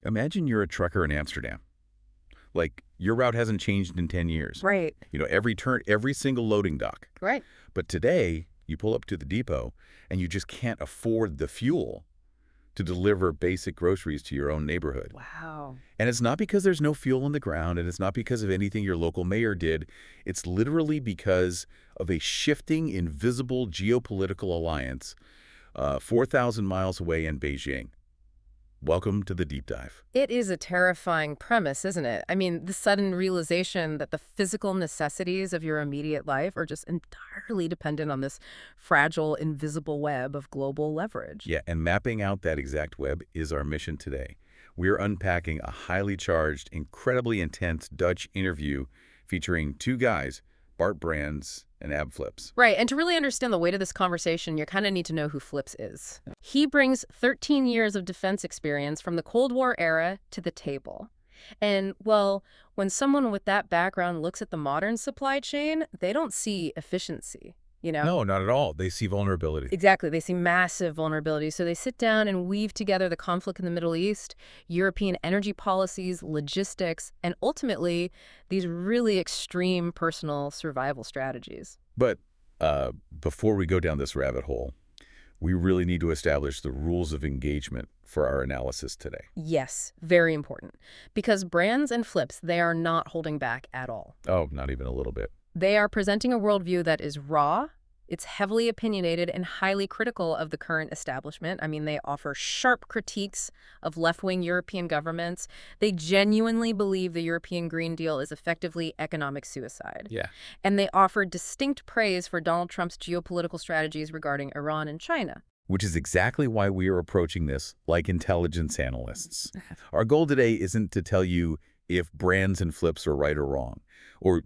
Imagine you're a trucker in Amsterdam. Like, your route hasn't changed in 10 years. Right. Every turn, every single loading dock. Right. But today, you pull up to the depot, and you just can't afford the fuel to deliver basic groceries to your own neighborhood. Wow. And it's not because there's no fuel on the ground, and it's not because of anything your local mayor did. It's literally because of a shifting, invisible geopolitical alliance 4,000 miles away in Beijing. Welcome to the deep dive. It is a terrifying premise, isn't it? I mean, the sudden realization that the physical necessities of your immediate life are just entirely dependent on this fragile, invisible web of global leverage. Yeah, and mapping out that exact web is our mission today. We're unpacking a highly charged, incredibly intense Dutch interview featuring two guys, Bart Brands and Ab Flips. Right, and to really understand the weight of this conversation, you kind of need to know who Flips is. He brings 13 years of defense experience from the Cold War era to the table. And, well, when someone with that background looks at the modern supply chain, they don't see efficiency, you know? No, not at all. They see vulnerability. Exactly. They see massive vulnerability. So they sit down and weave together the conflict in the Middle East, European energy policies, logistics, and ultimately these really extreme personal survival strategies. But before we go down this rabbit hole, we really need to establish the rules of engagement for our analysis today. Yes, very important. Because Brands and Flips, they are not holding back at all. Oh, not even a little bit. They are presenting a worldview that is raw, it's heavily opinionated, and highly critical of the current establishment. I mean, they offer sharp critiques of left-wing European governments. They genuinely believe the European Green Deal is effectively economic suicide. Yeah. And they offer distinct praise for Donald Trump's geopolitical strategies regarding Iran and China. Which is exactly why we are approaching this like intelligence analysts. Our goal today isn't to tell you if Brands and Flips are right or wrong, or,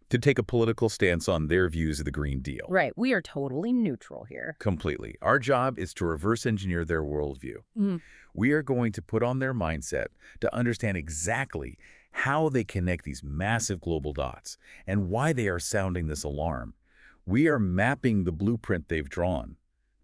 to take a political stance on their views of the Green Deal. Right. We are totally neutral here. Completely. Our job is to reverse engineer their worldview. We are going to put on their mindset to understand exactly how they connect these massive global dots and why they are sounding this alarm. We are mapping the blueprint they've drawn,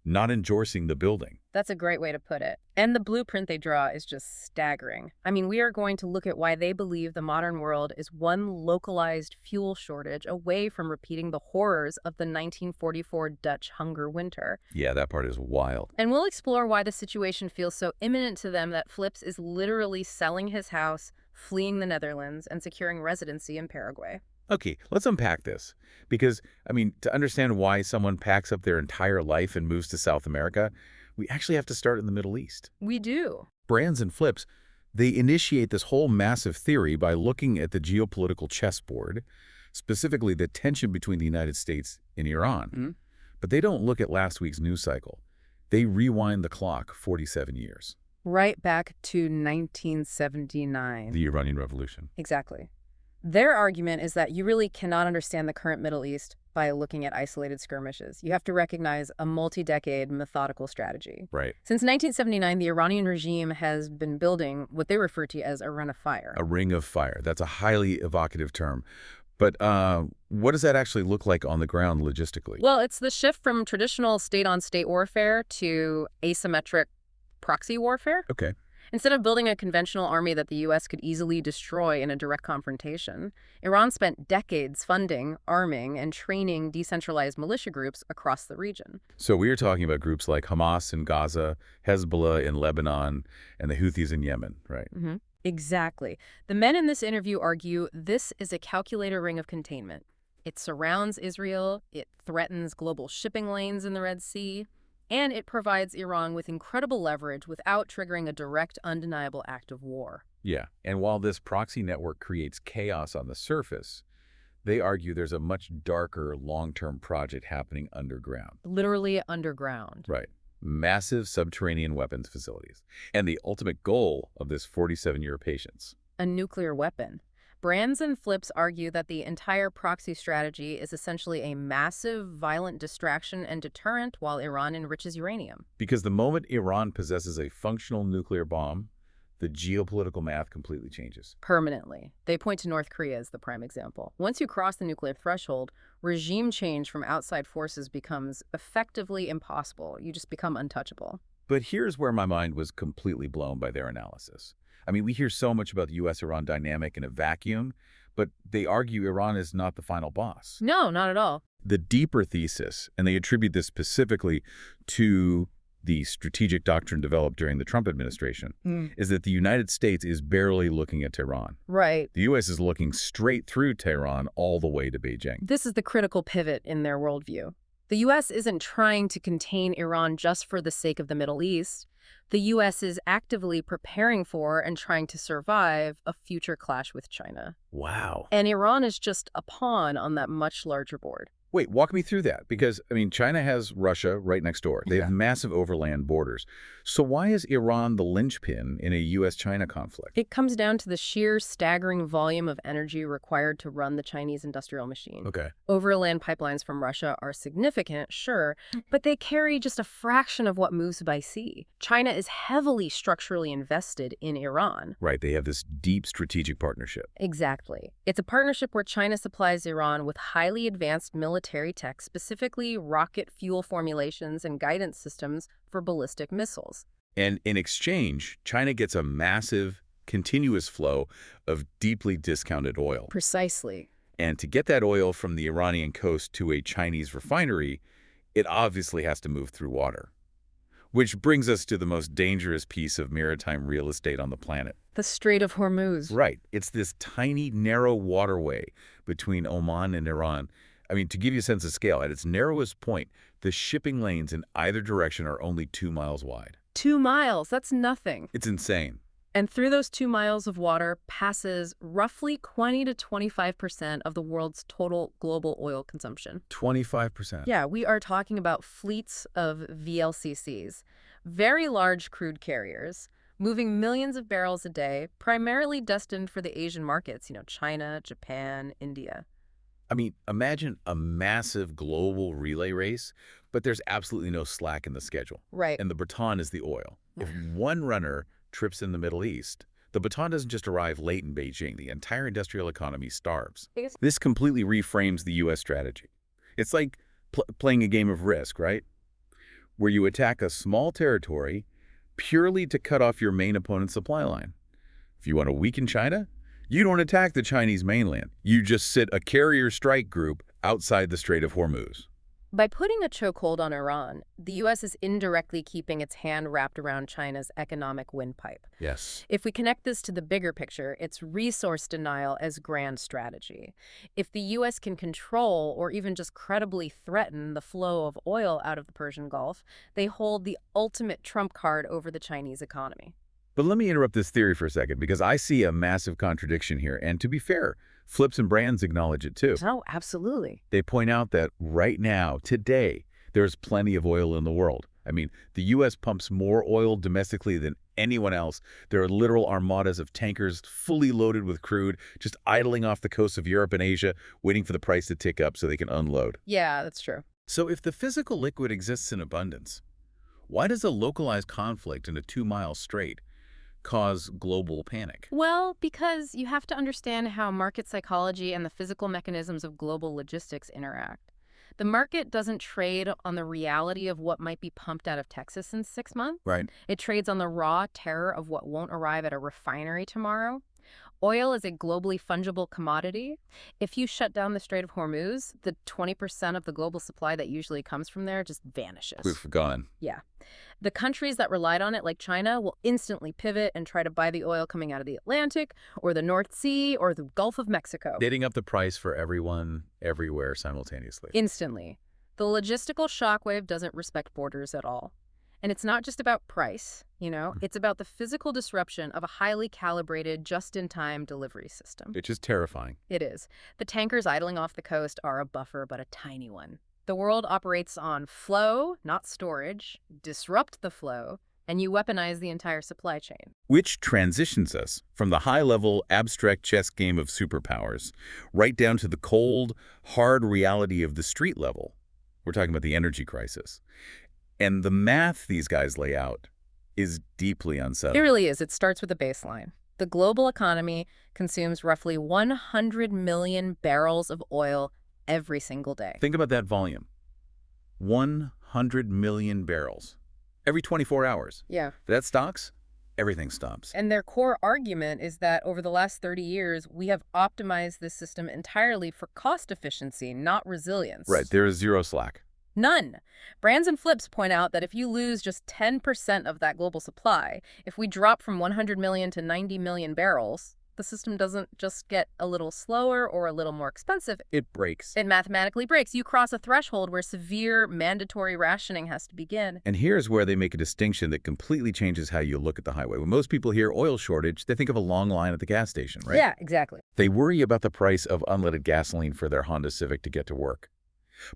not endorsing the building. That's a great way to put it. And the blueprint they draw is just staggering. I mean, we are going to look at why they believe the modern world is one localized fuel shortage away from repeating the horrors of the 1944 Dutch hunger winter. Yeah, that part is wild. And we'll explore why the situation feels so imminent to them that Flips is literally selling his house, fleeing the Netherlands, and securing residency in Paraguay. Okay, let's unpack this. Because, to understand why someone packs up their entire life and moves to South America, we actually have to start in the Middle East. We do. Brands and Flips, they initiate this whole massive theory by looking at the geopolitical chessboard, specifically the tension between the United States and Iran. But they don't look at last week's news cycle. They rewind the clock 47 years. Right back to 1979. The Iranian Revolution. Exactly. Their argument is that you really cannot understand the current Middle East by looking at isolated skirmishes. You have to recognize a multi-decade methodical strategy. Right. Since 1979, the Iranian regime has been building what they refer to as a ring of fire. A ring of fire. That's a highly evocative term. But what does that actually look like on the ground logistically? Well, it's the shift from traditional state-on-state warfare to asymmetric proxy warfare. Okay. Instead of building a conventional army that the U.S. could easily destroy in a direct confrontation, Iran spent decades funding, arming, and training decentralized militia groups across the region. So we are talking about groups like Hamas in Gaza, Hezbollah in Lebanon, and the Houthis in Yemen, right? Exactly. The men in this interview argue this is a calculated ring of containment. It surrounds Israel, it threatens global shipping lanes in the Red Sea, and it provides Iran with incredible leverage without triggering a direct, undeniable act of war. Yeah, and while this proxy network creates chaos on the surface, they argue there's a much darker long-term project happening underground. Literally underground. Right. Massive subterranean weapons facilities. And the ultimate goal of this 47-year patience. A nuclear weapon. Brands and Flips argue that the entire proxy strategy is essentially a massive, violent distraction and deterrent while Iran enriches uranium. Because the moment Iran possesses a functional nuclear bomb, the geopolitical math completely changes. Permanently. They point to North Korea as the prime example. Once you cross the nuclear threshold, regime change from outside forces becomes effectively impossible. You just become untouchable. But here's where my mind was completely blown by their analysis. I mean, we hear so much about the U.S.-Iran dynamic in a vacuum, but they argue Iran is not the final boss. No, not at all. The deeper thesis, and they attribute this specifically to the strategic doctrine developed during the Trump administration, is that the United States is barely looking at Tehran. Right. The U.S. is looking straight through Tehran all the way to Beijing. This is the critical pivot in their worldview. The U.S. isn't trying to contain Iran just for the sake of the Middle East. The U.S. is actively preparing for and trying to survive a future clash with China. Wow. And Iran is just a pawn on that much larger board. Wait, walk me through that, because, I mean, China has Russia right next door. They have massive overland borders. So why is Iran the linchpin in a U.S.-China conflict? It comes down to the sheer staggering volume of energy required to run the Chinese industrial machine. Okay. Overland pipelines from Russia are significant, sure, but they carry just a fraction of what moves by sea. China is heavily structurally invested in Iran. Right, they have this deep strategic partnership. Exactly. It's a partnership where China supplies Iran with highly advanced military tech, specifically rocket fuel formulations and guidance systems for ballistic missiles. And in exchange, China gets a massive, continuous flow of deeply discounted oil. Precisely. And to get that oil from the Iranian coast to a Chinese refinery, it obviously has to move through water. Which brings us to the most dangerous piece of maritime real estate on the planet. The Strait of Hormuz. Right. It's this tiny, narrow waterway between Oman and Iran. I mean, to give you a sense of scale, at its narrowest point, the shipping lanes in either direction are only 2 miles wide. 2 miles, that's nothing. It's insane. And through those 2 miles of water passes roughly 20 to 25% of the world's total global oil consumption. 25%. Yeah, we are talking about fleets of VLCCs, very large crude carriers, moving millions of barrels a day, primarily destined for the Asian markets, China, Japan, India. I mean, imagine a massive global relay race, but there's absolutely no slack in the schedule. Right. And the baton is the oil. If one runner trips in the Middle East, the baton doesn't just arrive late in Beijing. The entire industrial economy starves. This completely reframes the U.S. strategy. It's like playing a game of Risk, right? Where you attack a small territory purely to cut off your main opponent's supply line. If you want to weaken China, you don't attack the Chinese mainland. You just sit a carrier strike group outside the Strait of Hormuz. By putting a chokehold on Iran, the U.S. is indirectly keeping its hand wrapped around China's economic windpipe. Yes. If we connect this to the bigger picture, it's resource denial as grand strategy. If the U.S. can control or even just credibly threaten the flow of oil out of the Persian Gulf, they hold the ultimate trump card over the Chinese economy. But let me interrupt this theory for a second, because I see a massive contradiction here. And to be fair, Flips and Brands acknowledge it too. Oh, absolutely. They point out that right now, today, there's plenty of oil in the world. I mean, the U.S. pumps more oil domestically than anyone else. There are literal armadas of tankers fully loaded with crude, just idling off the coasts of Europe and Asia, waiting for the price to tick up so they can unload. Yeah, that's true. So if the physical liquid exists in abundance, why does a localized conflict in a 2-mile strait cause global panic? Well, because you have to understand how market psychology and the physical mechanisms of global logistics interact. The market doesn't trade on the reality of what might be pumped out of Texas in 6 months. Right. It trades on the raw terror of what won't arrive at a refinery tomorrow. Oil is a globally fungible commodity. If you shut down the Strait of Hormuz, the 20% of the global supply that usually comes from there just vanishes. We've gone. Yeah. The countries that relied on it, like China, will instantly pivot and try to buy the oil coming out of the Atlantic or the North Sea or the Gulf of Mexico. Bidding up the price for everyone, everywhere simultaneously. Instantly. The logistical shockwave doesn't respect borders at all. And it's not just about price, it's about the physical disruption of a highly calibrated, just-in-time delivery system. Which is terrifying. It is. The tankers idling off the coast are a buffer, but a tiny one. The world operates on flow, not storage. Disrupt the flow, and you weaponize the entire supply chain. Which transitions us from the high-level, abstract chess game of superpowers right down to the cold, hard reality of the street level. We're talking about the energy crisis. And the math these guys lay out is deeply unsettling. It really is. It starts with a baseline. The global economy consumes roughly 100 million barrels of oil every single day. Think about that volume. 100 million barrels every 24 hours. Yeah. If that stocks, everything stops. And their core argument is that over the last 30 years, we have optimized this system entirely for cost efficiency, not resilience. Right, there is zero slack. None. Brands and Flips point out that if you lose just 10% of that global supply, if we drop from 100 million to 90 million barrels, the system doesn't just get a little slower or a little more expensive. It breaks. It mathematically breaks. You cross a threshold where severe mandatory rationing has to begin. And here's where they make a distinction that completely changes how you look at the highway. When most people hear oil shortage, they think of a long line at the gas station, right? Yeah, exactly. They worry about the price of unleaded gasoline for their Honda Civic to get to work.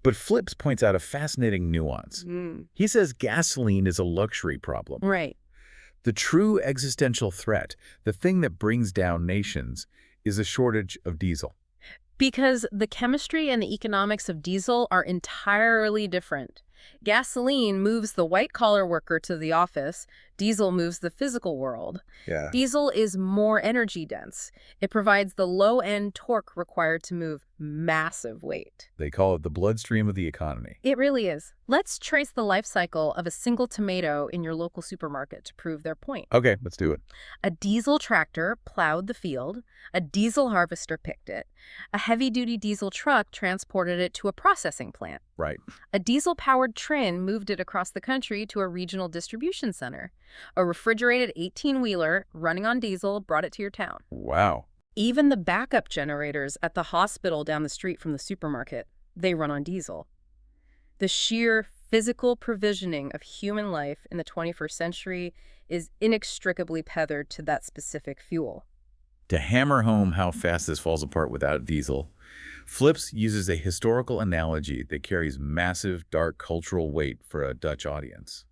But Flips points out a fascinating nuance. He says gasoline is a luxury problem. Right. The true existential threat, the thing that brings down nations, is a shortage of diesel. Because the chemistry and the economics of diesel are entirely different. Gasoline moves the white-collar worker to the office. Diesel moves the physical world. Yeah. Diesel is more energy dense. It provides the low-end torque required to move massive weight. They call it the bloodstream of the economy. It really is. Let's trace the life cycle of a single tomato in your local supermarket to prove their point. Okay, let's do it. A diesel tractor plowed the field. A diesel harvester picked it. A heavy-duty diesel truck transported it to a processing plant. Right. A diesel-powered train moved it across the country to a regional distribution center. A refrigerated 18-wheeler running on diesel brought it to your town. Wow. Even the backup generators at the hospital down the street from the supermarket, they run on diesel. The sheer physical provisioning of human life in the 21st century is inextricably tethered to that specific fuel. To hammer home how fast this falls apart without diesel, Flips uses a historical analogy that carries massive, dark cultural weight for a Dutch audience.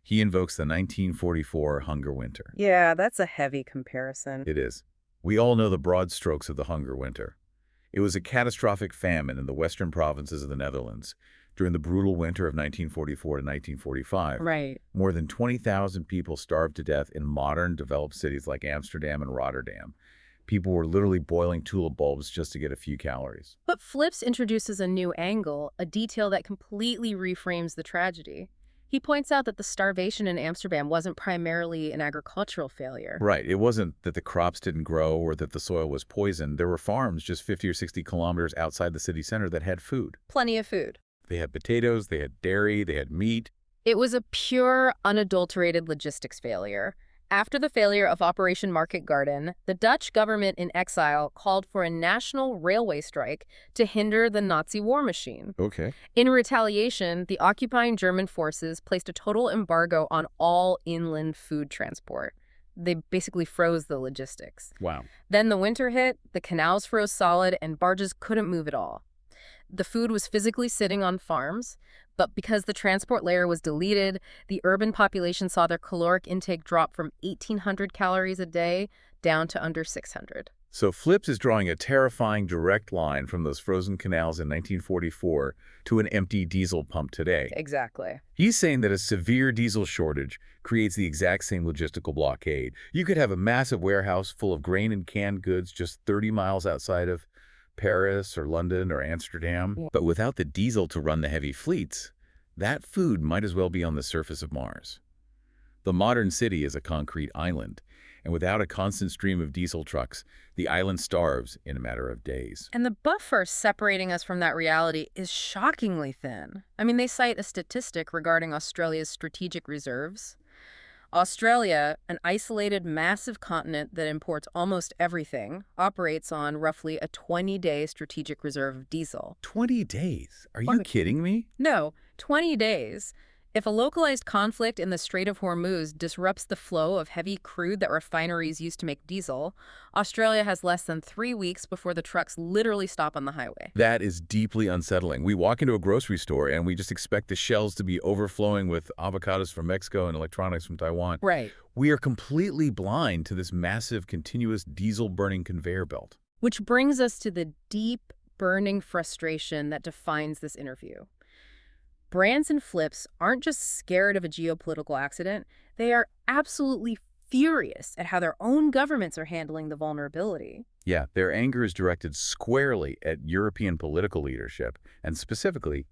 He invokes the 1944 Hunger Winter. Yeah, that's a heavy comparison. It is. We all know the broad strokes of the Hunger Winter. It was a catastrophic famine in the western provinces of the Netherlands during the brutal winter of 1944 to 1945. Right. More than 20,000 people starved to death in modern developed cities like Amsterdam and Rotterdam. People were literally boiling tulip bulbs just to get a few calories. But Flips introduces a new angle, a detail that completely reframes the tragedy. He points out that the starvation in Amsterdam wasn't primarily an agricultural failure. Right. It wasn't that the crops didn't grow or that the soil was poisoned. There were farms just 50 or 60 kilometers outside the city center that had food. Plenty of food. They had potatoes, they had dairy, they had meat. It was a pure, unadulterated logistics failure. After the failure of Operation Market Garden, the Dutch government in exile called for a national railway strike to hinder the Nazi war machine. Okay. In retaliation, the occupying German forces placed a total embargo on all inland food transport. They basically froze the logistics. Wow. Then the winter hit, the canals froze solid, and barges couldn't move at all. The food was physically sitting on farms, but because the transport layer was deleted, the urban population saw their caloric intake drop from 1,800 calories a day down to under 600. So Flips is drawing a terrifying direct line from those frozen canals in 1944 to an empty diesel pump today. Exactly. He's saying that a severe diesel shortage creates the exact same logistical blockade. You could have a massive warehouse full of grain and canned goods just 30 miles outside of Paris or London or Amsterdam. Yeah. But without the diesel to run the heavy fleets, that food might as well be on the surface of Mars. The modern city is a concrete island, and without a constant stream of diesel trucks, the island starves in a matter of days. And the buffer separating us from that reality is shockingly thin. I mean, they cite a statistic regarding Australia's strategic reserves. Australia, an isolated, massive continent that imports almost everything, operates on roughly a 20-day strategic reserve of diesel. 20 days? Are you kidding me? No, 20 days. If a localized conflict in the Strait of Hormuz disrupts the flow of heavy crude that refineries use to make diesel, Australia has less than 3 weeks before the trucks literally stop on the highway. That is deeply unsettling. We walk into a grocery store and we just expect the shelves to be overflowing with avocados from Mexico and electronics from Taiwan. Right. We are completely blind to this massive, continuous diesel-burning conveyor belt. Which brings us to the deep, burning frustration that defines this interview. Brands and Flips aren't just scared of a geopolitical accident, they are absolutely furious at how their own governments are handling the vulnerability. Yeah, their anger is directed squarely at European political leadership, and specifically,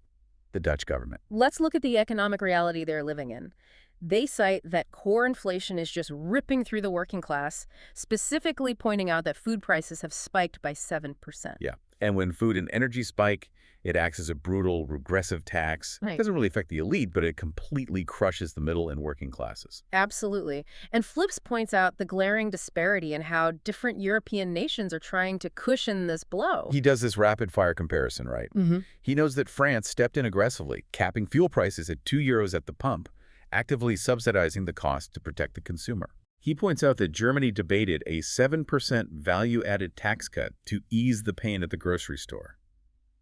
the Dutch government. Let's look at the economic reality they're living in. They cite that core inflation is just ripping through the working class, specifically pointing out that food prices have spiked by 7%. Yeah. And when food and energy spike, it acts as a brutal, regressive tax. It Right. doesn't really affect the elite, but it completely crushes the middle and working classes. Absolutely. And Flips points out the glaring disparity in how different European nations are trying to cushion this blow. He does this rapid-fire comparison, right? He knows that France stepped in aggressively, capping fuel prices at €2 at the pump, actively subsidizing the cost to protect the consumer. He points out that Germany debated a 7% value-added tax cut to ease the pain at the grocery store.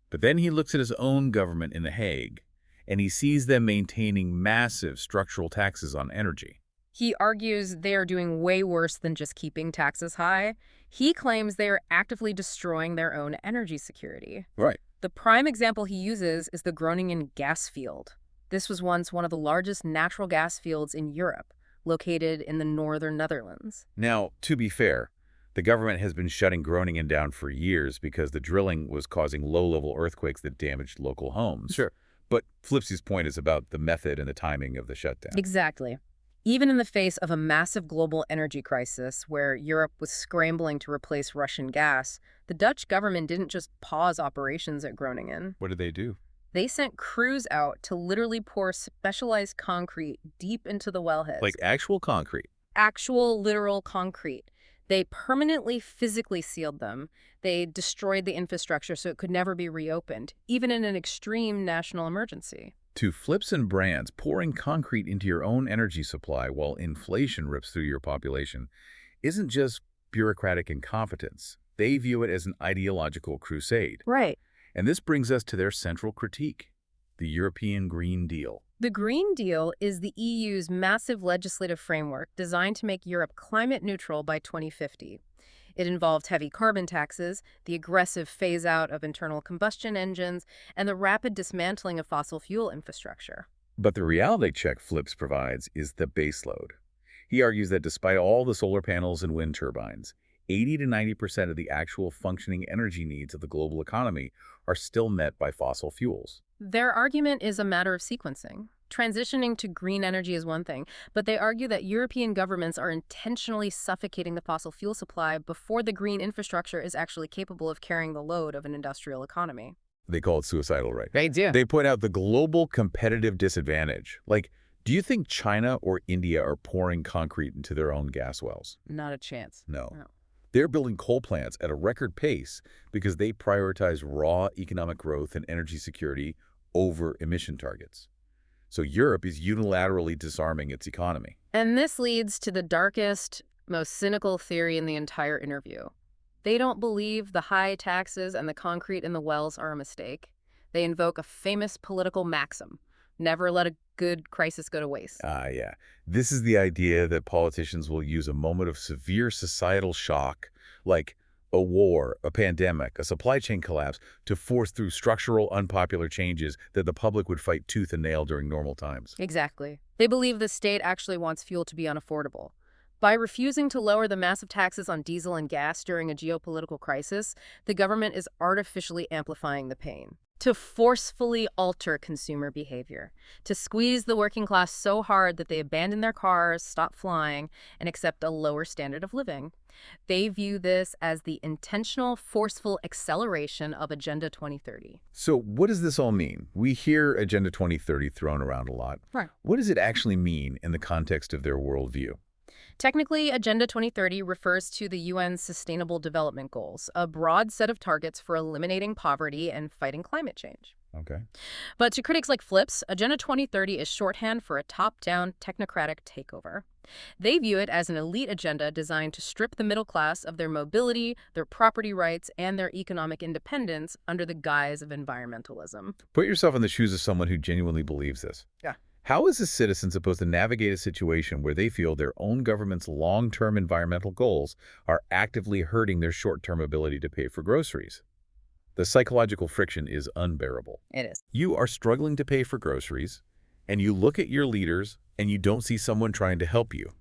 But then he looks at his own government in The Hague, and he sees them maintaining massive structural taxes on energy. He argues they are doing way worse than just keeping taxes high. He claims they are actively destroying their own energy security. Right. The prime example he uses is the Groningen gas field. This was once one of the largest natural gas fields in Europe, located in the northern Netherlands. Now, to be fair, the government has been shutting Groningen down for years because the drilling was causing low-level earthquakes that damaged local homes. Sure. But Flipsy's point is about the method and the timing of the shutdown. Exactly. Even in the face of a massive global energy crisis where Europe was scrambling to replace Russian gas, the Dutch government didn't just pause operations at Groningen. What did they do? They sent crews out to literally pour specialized concrete deep into the wellheads. Like actual concrete? Actual, literal concrete. They permanently physically sealed them. They destroyed the infrastructure so it could never be reopened, even in an extreme national emergency. To Flipsen brands, pouring concrete into your own energy supply while inflation rips through your population isn't just bureaucratic incompetence. They view it as an ideological crusade. Right. And this brings us to their central critique, the European Green Deal. The Green Deal is the EU's massive legislative framework designed to make Europe climate neutral by 2050. It involved heavy carbon taxes, the aggressive phase-out of internal combustion engines, and the rapid dismantling of fossil fuel infrastructure. But the reality check Flips provides is the baseload. He argues that despite all the solar panels and wind turbines, 80 to 90% of the actual functioning energy needs of the global economy are still met by fossil fuels. Their argument is a matter of sequencing. Transitioning to green energy is one thing, but they argue that European governments are intentionally suffocating the fossil fuel supply before the green infrastructure is actually capable of carrying the load of an industrial economy. They call it suicidal, right? Great idea. They point out the global competitive disadvantage. Like, do you think China or India are pouring concrete into their own gas wells? Not a chance. No. No. They're building coal plants at a record pace because they prioritize raw economic growth and energy security over emission targets. So Europe is unilaterally disarming its economy. And this leads to the darkest, most cynical theory in the entire interview. They don't believe the high taxes and the concrete in the wells are a mistake. They invoke a famous political maxim: never let a good crisis go to waste. Yeah. This is the idea that politicians will use a moment of severe societal shock, like a war, a pandemic, a supply chain collapse, to force through structural, unpopular changes that the public would fight tooth and nail during normal times. Exactly. They believe the state actually wants fuel to be unaffordable. By refusing to lower the massive taxes on diesel and gas during a geopolitical crisis, the government is artificially amplifying the pain. To forcefully alter consumer behavior, to squeeze the working class so hard that they abandon their cars, stop flying, and accept a lower standard of living. They view this as the intentional, forceful acceleration of Agenda 2030. So what does this all mean? We hear Agenda 2030 thrown around a lot. Right. What does it actually mean in the context of their worldview? Technically, Agenda 2030 refers to the UN's Sustainable Development Goals, a broad set of targets for eliminating poverty and fighting climate change. Okay. But to critics like Flips, Agenda 2030 is shorthand for a top-down technocratic takeover. They view it as an elite agenda designed to strip the middle class of their mobility, their property rights, and their economic independence under the guise of environmentalism. Put yourself in the shoes of someone who genuinely believes this. Yeah. How is a citizen supposed to navigate a situation where they feel their own government's long-term environmental goals are actively hurting their short-term ability to pay for groceries? The psychological friction is unbearable. It is. You are struggling to pay for groceries, and you look at your leaders and you don't see someone trying to help you.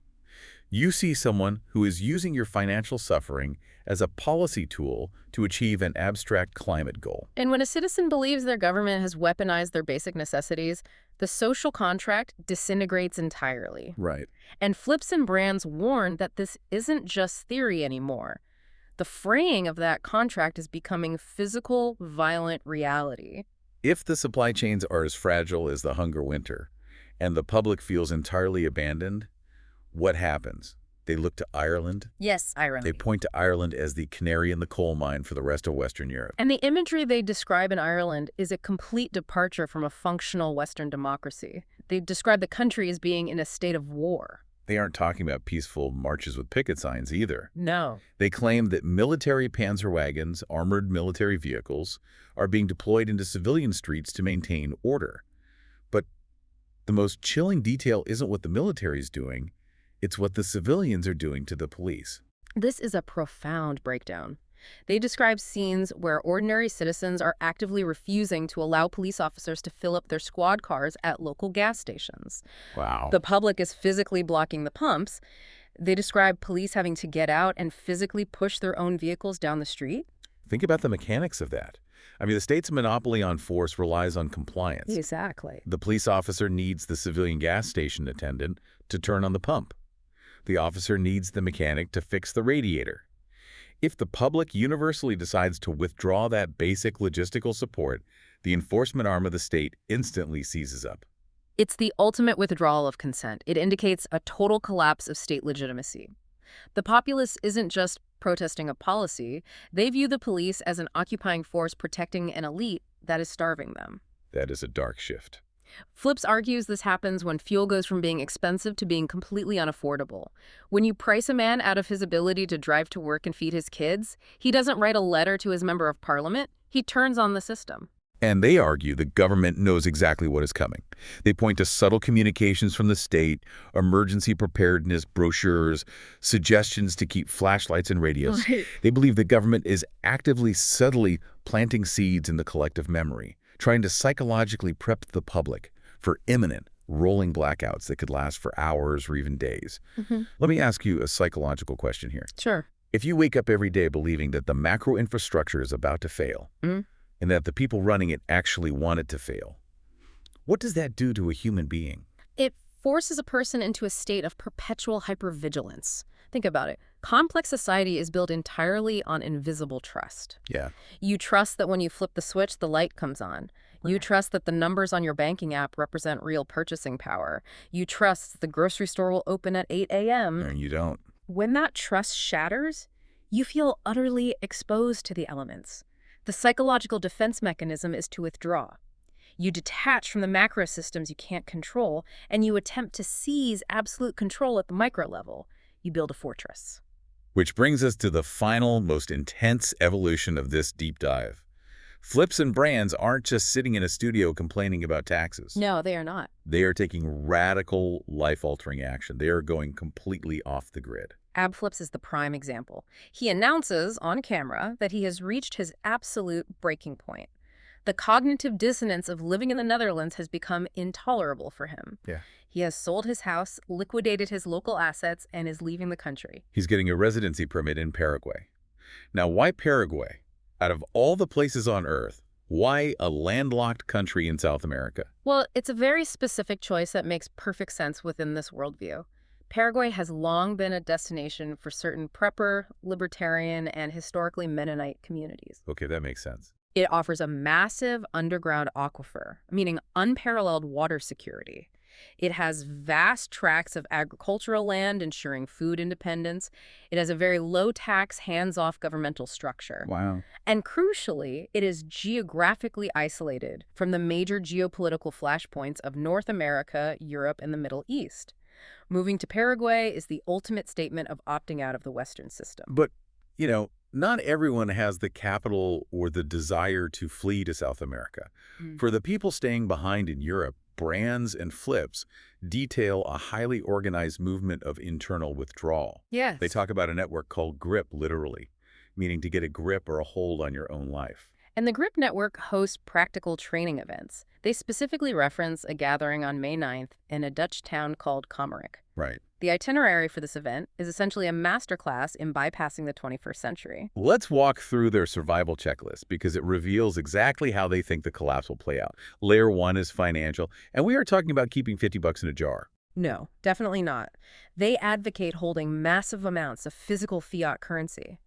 You see someone who is using your financial suffering as a policy tool to achieve an abstract climate goal. And when a citizen believes their government has weaponized their basic necessities, The social contract disintegrates entirely. Right. And Flipsen Brands warned that this isn't just theory anymore. The fraying of that contract is becoming physical, violent reality. If the supply chains are as fragile as the hunger winter, and the public feels entirely abandoned, what happens? They look to Ireland. Yes, They Ireland. point to Ireland as the canary in the coal mine for the rest of Western Europe. And the imagery they describe in Ireland is a complete departure from a functional Western democracy. They describe the country as being in a state of war. They aren't talking about peaceful marches with picket signs either. No. They claim that military panzer wagons, armored military vehicles, are being deployed into civilian streets to maintain order. But the most chilling detail isn't what the military is doing, it's what the civilians are doing to the police. This is a profound breakdown. They describe scenes where ordinary citizens are actively refusing to allow police officers to fill up their squad cars at local gas stations. Wow. The public is physically blocking the pumps. They describe police having to get out and physically push their own vehicles down the street. Think about the mechanics of that. I mean, the state's monopoly on force relies on compliance. Exactly. The police officer needs the civilian gas station attendant to turn on the pump. The officer needs the mechanic to fix the radiator. If the public universally decides to withdraw that basic logistical support, the enforcement arm of the state instantly seizes up. It's the ultimate withdrawal of consent. It indicates a total collapse of state legitimacy. The populace isn't just protesting a policy. They view the police as an occupying force protecting an elite that is starving them. That is a dark shift. Flips argues this happens when fuel goes from being expensive to being completely unaffordable. When you price a man out of his ability to drive to work and feed his kids, he doesn't write a letter to his member of parliament. He turns on the system. And they argue the government knows exactly what is coming. They point to subtle communications from the state, emergency preparedness brochures, suggestions to keep flashlights and radios. Right. They believe the government is actively, subtly planting seeds in the collective memory, trying to psychologically prep the public for imminent, rolling blackouts that could last for hours or even days. Let me ask you a psychological question here. Sure. If you wake up every day believing that the macro infrastructure is about to fail, and that the people running it actually want it to fail, what does that do to a human being? It forces a person into a state of perpetual hypervigilance. Think about it. Complex society is built entirely on invisible trust. Yeah. You trust that when you flip the switch, the light comes on. You trust that the numbers on your banking app represent real purchasing power. You trust the grocery store will open at 8 a.m. And you don't. When that trust shatters, you feel utterly exposed to the elements. The psychological defense mechanism is to withdraw. You detach from the macro systems you can't control, and you attempt to seize absolute control at the micro level. You build a fortress. Which brings us to the final, most intense evolution of this deep dive. Flipsen Brands aren't just sitting in a studio complaining about taxes. No, they are not. They are taking radical, life-altering action. They are going completely off the grid. Ab Flips is the prime example. He announces on camera that he has reached his absolute breaking point. The cognitive dissonance of living in the Netherlands has become intolerable for him. Yeah. He has sold his house, liquidated his local assets, and is leaving the country. He's getting a residency permit in Paraguay. Now, why Paraguay? Out of all the places on Earth, why a landlocked country in South America? Well, it's a very specific choice that makes perfect sense within this worldview. Paraguay has long been a destination for certain prepper, libertarian, and historically Mennonite communities. Okay, that makes sense. It offers a massive underground aquifer, meaning unparalleled water security. It has vast tracts of agricultural land ensuring food independence. It has a very low-tax, hands-off governmental structure. Wow. And crucially, it is geographically isolated from the major geopolitical flashpoints of North America, Europe, and the Middle East. Moving to Paraguay is the ultimate statement of opting out of the Western system. But, you know, not everyone has the capital or the desire to flee to South America. For the people staying behind in Europe, Brands and Flips detail a highly organized movement of internal withdrawal. Yes. They talk about a network called GRIP, literally, meaning to get a grip or a hold on your own life. And the GRIP network hosts practical training events. They specifically reference a gathering on May 9th in a Dutch town called Kommerik. Right. The itinerary for this event is essentially a masterclass in bypassing the 21st century. Let's walk through their survival checklist because it reveals exactly how they think the collapse will play out. Layer 1 is financial, and we are talking about keeping $50 in a jar. No, definitely not. They advocate holding massive amounts of physical fiat currency.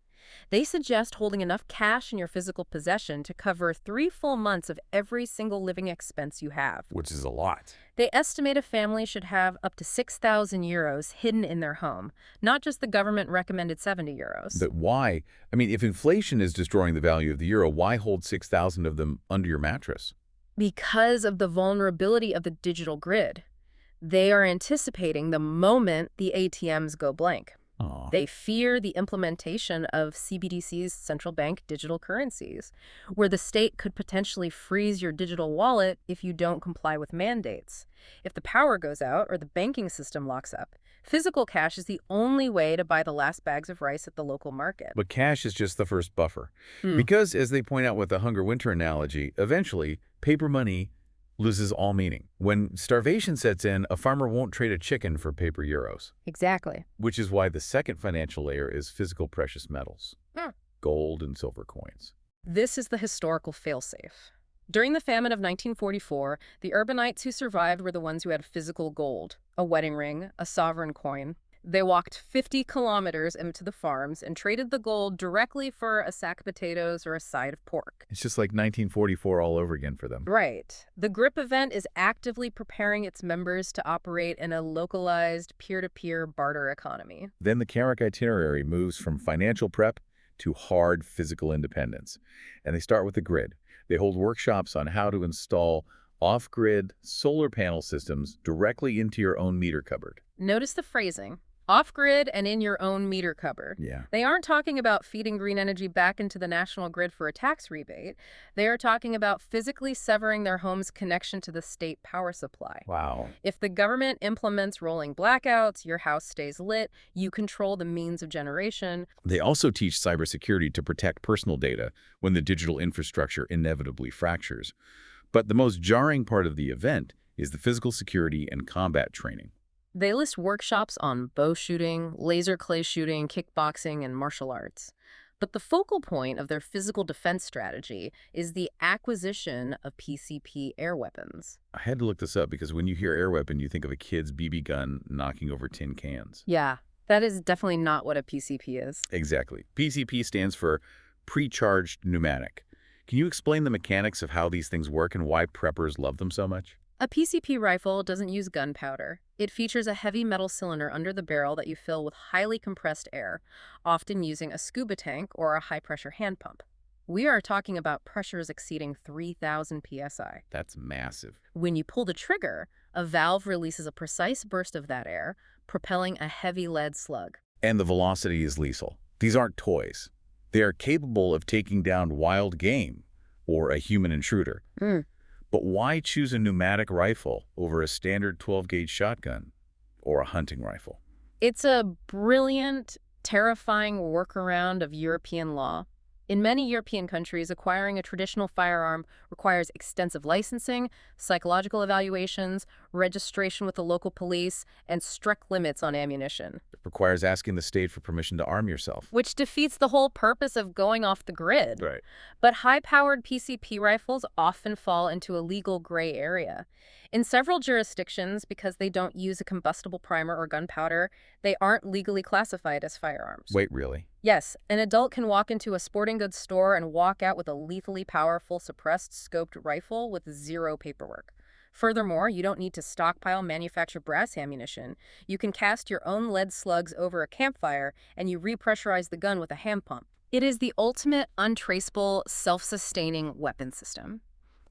They suggest holding enough cash in your physical possession to cover 3 full months of every single living expense you have. Which is a lot. They estimate a family should have up to 6,000 euros hidden in their home, not just the government-recommended 70 euros. But why? I mean, if inflation is destroying the value of the euro, why hold 6,000 of them under your mattress? Because of the vulnerability of the digital grid. They are anticipating the moment the ATMs go blank. Aw. They fear the implementation of CBDC's central bank digital currencies, where the state could potentially freeze your digital wallet if you don't comply with mandates. If the power goes out or the banking system locks up, physical cash is the only way to buy the last bags of rice at the local market. But cash is just the first buffer. Because, as they point out with the hunger-winter analogy, eventually, paper money loses all meaning. When starvation sets in, a farmer won't trade a chicken for paper euros. Exactly. Which is why the second financial layer is physical precious metals. Gold and silver coins. This is the historical failsafe. During the famine of 1944, the urbanites who survived were the ones who had physical gold, a wedding ring, a sovereign coin. They walked 50 kilometers into the farms and traded the gold directly for a sack of potatoes or a side of pork. It's just like 1944 all over again for them. Right. The GRIP event is actively preparing its members to operate in a localized, peer-to-peer barter economy. Then the Carrick itinerary moves from financial prep to hard physical independence. And they start with the grid. They hold workshops on how to install off-grid solar panel systems directly into your own meter cupboard. Notice the phrasing. Off-grid and in your own meter cupboard. Yeah. They aren't talking about feeding green energy back into the national grid for a tax rebate. They are talking about physically severing their home's connection to the state power supply. Wow. If the government implements rolling blackouts, your house stays lit, you control the means of generation. They also teach cybersecurity to protect personal data when the digital infrastructure inevitably fractures. But the most jarring part of the event is the physical security and combat training. They list workshops on bow shooting, laser clay shooting, kickboxing, and martial arts. But the focal point of their physical defense strategy is the acquisition of PCP air weapons. I had to look this up because when you hear air weapon, you think of a kid's BB gun knocking over tin cans. Yeah, that is definitely not what a PCP is. Exactly. PCP stands for pre-charged pneumatic. Can you explain the mechanics of how these things work and why preppers love them so much? A PCP rifle doesn't use gunpowder. It features a heavy metal cylinder under the barrel that you fill with highly compressed air, often using a scuba tank or a high-pressure hand pump. We are talking about pressures exceeding 3,000 psi. That's massive. When you pull the trigger, a valve releases a precise burst of that air, propelling a heavy lead slug. And the velocity is lethal. These aren't toys. They are capable of taking down wild game or a human intruder. But why choose a pneumatic rifle over a standard 12-gauge shotgun or a hunting rifle? It's a brilliant, terrifying workaround of European law. In many European countries, acquiring a traditional firearm requires extensive licensing, psychological evaluations, registration with the local police, and strict limits on ammunition. It requires asking the state for permission to arm yourself. Which defeats the whole purpose of going off the grid. Right. But high-powered PCP rifles often fall into a legal gray area. In several jurisdictions, because they don't use a combustible primer or gunpowder, they aren't legally classified as firearms. Wait, really? Yes, an adult can walk into a sporting goods store and walk out with a lethally powerful suppressed scoped rifle with zero paperwork. Furthermore, you don't need to stockpile manufactured brass ammunition. You can cast your own lead slugs over a campfire and you repressurize the gun with a hand pump. It is the ultimate untraceable, self-sustaining weapon system.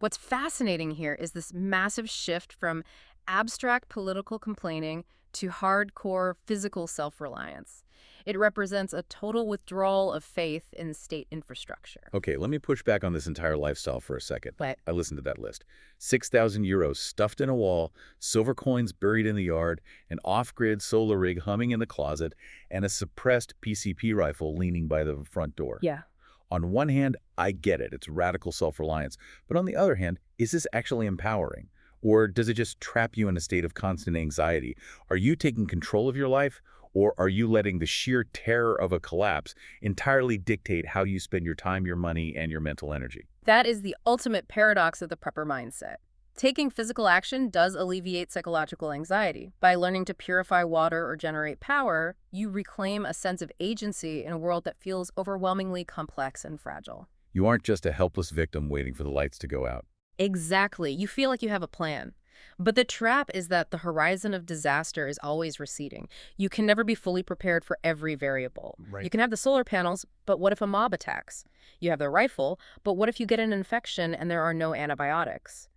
What's fascinating here is this massive shift from abstract political complaining to hardcore physical self-reliance. It represents a total withdrawal of faith in state infrastructure. Okay, let me push back on this entire lifestyle for a second. What? I listened to that list. 6,000 euros stuffed in a wall, silver coins buried in the yard, an off-grid solar rig humming in the closet, and a suppressed PCP rifle leaning by the front door. Yeah. On one hand, I get it. It's radical self-reliance. But on the other hand, is this actually empowering? Or does it just trap you in a state of constant anxiety? Are you taking control of your life, or are you letting the sheer terror of a collapse entirely dictate how you spend your time, your money, and your mental energy? That is the ultimate paradox of the prepper mindset. Taking physical action does alleviate psychological anxiety. By learning to purify water or generate power, you reclaim a sense of agency in a world that feels overwhelmingly complex and fragile. You aren't just a helpless victim waiting for the lights to go out. Exactly. You feel like you have a plan. But the trap is that the horizon of disaster is always receding. You can never be fully prepared for every variable. Right. You can have the solar panels, but what if a mob attacks? You have the rifle, but what if you get an infection and there are no antibiotics?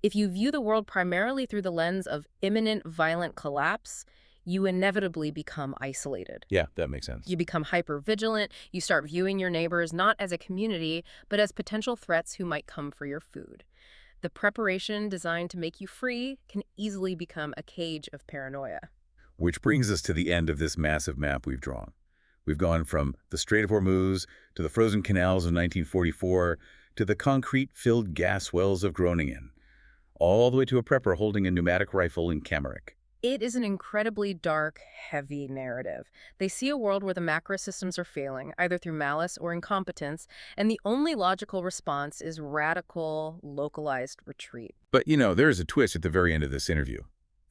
If you view the world primarily through the lens of imminent violent collapse, you inevitably become isolated. Yeah, that makes sense. You become hyper-vigilant. You start viewing your neighbors not as a community, but as potential threats who might come for your food. The preparation designed to make you free can easily become a cage of paranoia. Which brings us to the end of this massive map we've drawn. We've gone from the Strait of Hormuz to the frozen canals of 1944 to the concrete-filled gas wells of Groningen, all the way to a prepper holding a pneumatic rifle in Kamarek. It is an incredibly dark, heavy narrative. They see a world where the macro systems are failing, either through malice or incompetence, and the only logical response is radical, localized retreat. But, there is a twist at the very end of this interview.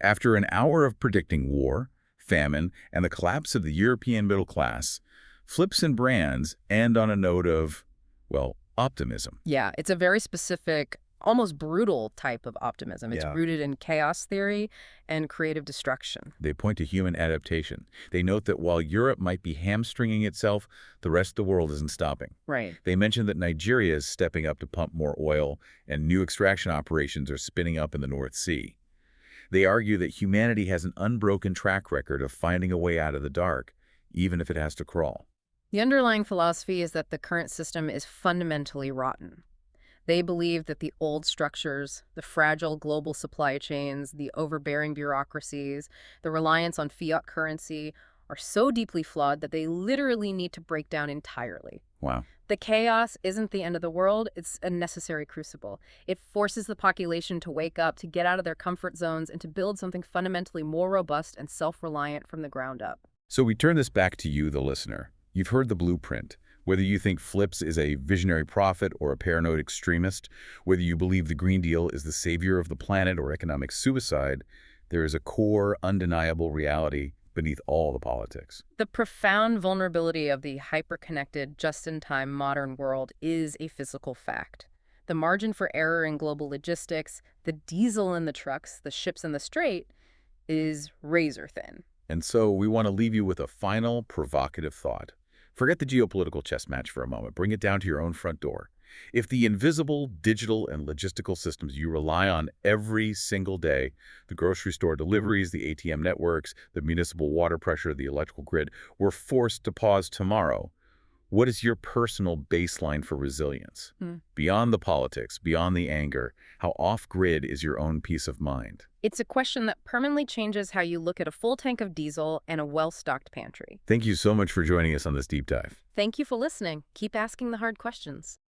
After an hour of predicting war, famine, and the collapse of the European middle class, Flipsen Brands end on a note of, well, optimism. Yeah, it's a very specific, almost brutal type of optimism. It's Yeah. rooted in chaos theory and creative destruction. They point to human adaptation. They note that while Europe might be hamstringing itself, the rest of the world isn't stopping. Right. They mention that Nigeria is stepping up to pump more oil, and new extraction operations are spinning up in the North Sea. They argue that humanity has an unbroken track record of finding a way out of the dark, even if it has to crawl. The underlying philosophy is that the current system is fundamentally rotten. They believe that the old structures, the fragile global supply chains, the overbearing bureaucracies, the reliance on fiat currency are so deeply flawed that they literally need to break down entirely. Wow. The chaos isn't the end of the world, it's a necessary crucible. It forces the population to wake up, to get out of their comfort zones, and to build something fundamentally more robust and self-reliant from the ground up. So we turn this back to you, the listener. You've heard the blueprint. Whether you think Flips is a visionary prophet or a paranoid extremist, whether you believe the Green Deal is the savior of the planet or economic suicide, there is a core, undeniable reality beneath all the politics. The profound vulnerability of the hyper-connected, just-in-time modern world is a physical fact. The margin for error in global logistics, the diesel in the trucks, the ships in the strait, is razor thin. And so we want to leave you with a final, provocative thought. Forget the geopolitical chess match for a moment. Bring it down to your own front door. If the invisible, digital, and logistical systems you rely on every single day, the grocery store deliveries, the ATM networks, the municipal water pressure, the electrical grid, were forced to pause tomorrow, what is your personal baseline for resilience? Beyond the politics, beyond the anger, how off-grid is your own peace of mind? It's a question that permanently changes how you look at a full tank of diesel and a well-stocked pantry. Thank you so much for joining us on this deep dive. Thank you for listening. Keep asking the hard questions.